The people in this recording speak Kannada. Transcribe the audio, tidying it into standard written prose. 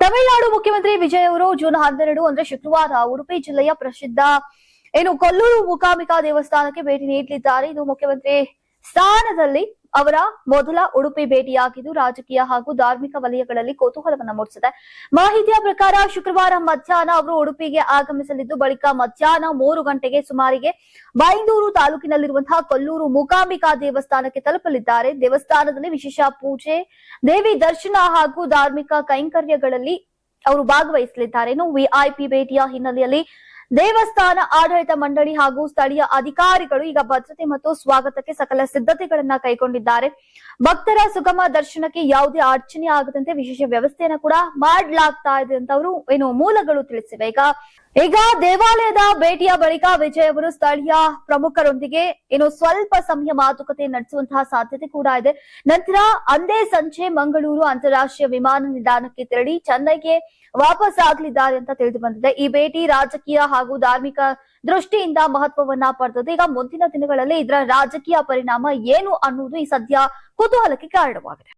ತಮಿಳುನಾಡು ಮುಖ್ಯಮಂತ್ರಿ ವಿಜಯ್ ಅವರು ಜೂನ್ 12 ಅಂದ್ರೆ ಶುಕ್ರವಾರ ಉಡುಪಿ ಜಿಲ್ಲೆಯ ಪ್ರಸಿದ್ಧ ಕೊಲ್ಲೂರು ಮೂಕಾಂಬಿಕಾ ದೇವಸ್ಥಾನಕ್ಕೆ ಭೇಟಿ ನೀಡಲಿದ್ದಾರೆ. ಇದು ಮುಖ್ಯಮಂತ್ರಿ ಸ್ಥಾನದಲ್ಲಿ ಅವರ ಮೊದಲ ಉಡುಪಿ ಭೇಟಿಯಾಗಿದ್ದು ರಾಜಕೀಯ ಹಾಗೂ ಧಾರ್ಮಿಕ ವಲಯಗಳಲ್ಲಿ ಕುತೂಹಲವನ್ನು ಮೂಡಿಸಿದೆ. ಮಾಹಿತಿಯ ಪ್ರಕಾರ ಶುಕ್ರವಾರ ಮಧ್ಯಾಹ್ನ ಅವರು ಉಡುಪಿಗೆ ಆಗಮಿಸಲಿದ್ದು ಬಳಿಕ ಮಧ್ಯಾಹ್ನ 3 ಗಂಟೆಗೆ ಸುಮಾರಿಗೆ ಬೈಂದೂರು ತಾಲೂಕಿನಲ್ಲಿರುವಂತಹ ಕೊಲ್ಲೂರು ಮೂಕಾಂಬಿಕಾ ದೇವಸ್ಥಾನಕ್ಕೆ ತಲುಪಲಿದ್ದಾರೆ. ದೇವಸ್ಥಾನದಲ್ಲಿ ವಿಶೇಷ ಪೂಜೆ, ದೇವಿ ದರ್ಶನ ಹಾಗೂ ಧಾರ್ಮಿಕ ಕೈಂಕರ್ಯಗಳಲ್ಲಿ ಅವರು ಭಾಗವಹಿಸಲಿದ್ದಾರೆ. ವಿಐಪಿ ಭೇಟಿಯ ಹಿನ್ನೆಲೆಯಲ್ಲಿ ದೇವಸ್ಥಾನ ಆಡಳಿತ ಮಂಡಳಿ ಹಾಗೂ ಸ್ಥಳೀಯ ಅಧಿಕಾರಿಗಳು ಈಗ ಭದ್ರತೆ ಮತ್ತು ಸ್ವಾಗತಕ್ಕೆ ಸಕಲ ಸಿದ್ಧತೆಗಳನ್ನ ಕೈಗೊಂಡಿದ್ದಾರೆ. ಭಕ್ತರ ಸುಗಮ ದರ್ಶನಕ್ಕೆ ಯಾವುದೇ ಅಡಚಣೆ ಆಗದಂತೆ ವಿಶೇಷ ವ್ಯವಸ್ಥೆಯನ್ನು ಕೂಡ ಮಾಡಲಾಗ್ತಾ ಇದೆ ಅಂತ ಅವರು ಮೂಲಗಳು ತಿಳಿಸಿವೆ. ಈಗ ದೇವಾಲಯದ ಭೇಟಿಯ ಬಳಿಕ ವಿಜಯ್ ಅವರು ಸ್ಥಳೀಯ ಪ್ರಮುಖರೊಂದಿಗೆ ಸ್ವಲ್ಪ ಸಮಯ ಮಾತುಕತೆ ನಡೆಸುವಂತಹ ಸಾಧ್ಯತೆ ಕೂಡ ಇದೆ. ನಂತರ ಅಂದೇ ಸಂಜೆ ಮಂಗಳೂರು ಅಂತಾರಾಷ್ಟ್ರೀಯ ವಿಮಾನ ನಿಲ್ದಾಣಕ್ಕೆ ತೆರಳಿ ಚೆನ್ನೈಗೆ ವಾಪಸ್ ಆಗಲಿದ್ದಾರೆ ಅಂತ ತಿಳಿದು ಬಂದಿದೆ. ಈ ಭೇಟಿ ರಾಜಕೀಯ ಹಾಗೂ ಧಾರ್ಮಿಕ ದೃಷ್ಟಿಯಿಂದ ಮಹತ್ವವನ್ನ ಪಡೆದಿದೆ. ಈಗ ಮುಂದಿನ ದಿನಗಳಲ್ಲಿ ಇದರ ರಾಜಕೀಯ ಪರಿಣಾಮ ಏನು ಅನ್ನುವುದು ಈ ಸದ್ಯ ಕುತೂಹಲಕ್ಕೆ ಕಾರಣವಾಗಿದೆ.